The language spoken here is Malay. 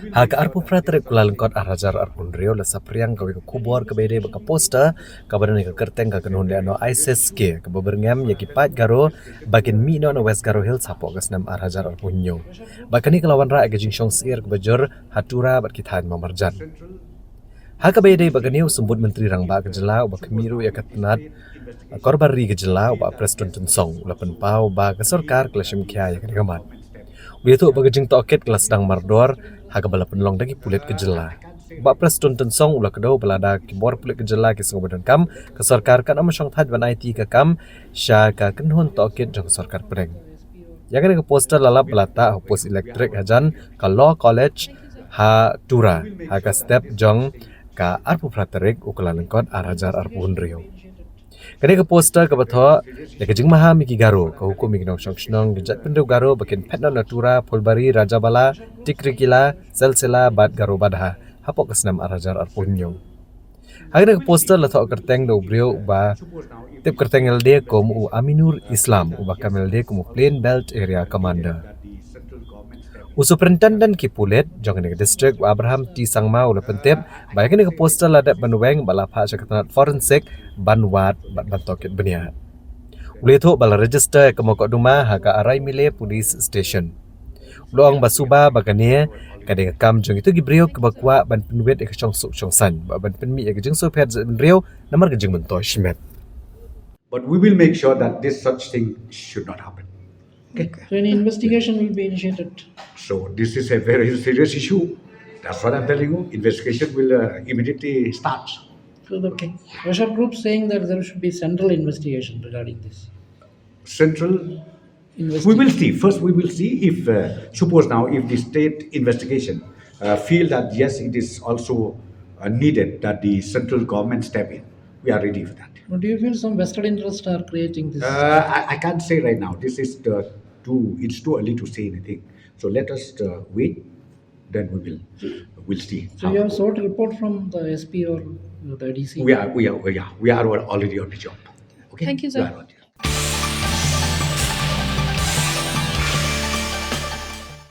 Haka arpu pratere kulalengkot arajar arpun rio la Saphriang kawe ke kubor ke bede baka poster kabadan ke Kyrteng ka Kynhun no ISIS ke Byrngem ya kipat Garo bakin mi no West Garo Hill sapo ke senam arajar arpun nyo. Bakani kelawan ra ke jingsong sir ke bajur Tura bat kithan mamarjan. Haka bede bakani sembut menteri rang ba ke jela ba kemiru ya katnat korban ri ke jela ba Preston Tensong la penpau ba ke sarkar klasim kya ya kegaman. Begitu bagi jeng toket kelas sedang mardor, haga bala penlong dagi pulit kejela. Bak Preston Tensong ulah kedau belada kibor pulit kejela ke sengobadan kam, ke sarkar kan ama syang thad ban IT ke kam, sya ka Kynhun toket jeng sarkar pereng. Yang kena ke poster lalap belata pos elektrik hajan ke Law College ha Tura, haga step jong ka arpu praterik ukula lengkot arajar arpu hunrio. Kena ke poster ke betho ya ke jeng maha miki Garo ke hukum miki nong syong gejat pendu Garo bakin petna natura polbari rajabala tikrikila selsela bad Garo badha hapok kesenam arajar arpunyong. Hagna ke poster la tho Kyrteng do brio ba tip Kyrteng LD kom u Aminur Islam u bakam LD kom Plain Belt Area Commander. Superintendent ki pulet jong ne district Abraham T Sangma ula pentep baik ne ke poster ladat banweng bala pha syakatanat forensik banwat ban toket benia. Ule tho bala register ke mokok duma haka arai mile police station. Luang basuba bagane kade kam jong itu gibrio ke bakwa ban penwet ke chong suk chong san ban penmi ke jeng so phet rio namar ke jeng mentoy shmet. But we will make sure that this such thing should not happen. Okay. So an investigation will be initiated. So this is a very serious issue. That's what I'm telling you. Investigation will immediately start. So the pressure group saying that there should be central investigation regarding this. Central. We will see. First, we will see if suppose now if the state investigation feel that yes, it is also needed that the central government step in. We are ready for that. But do you feel some vested interests are creating this? I can't say right now. This is it's too early to say anything. So let us wait. Then we'll see. So you have sought report from the SP or the DC? We are already on the job. Okay. Thank you, sir.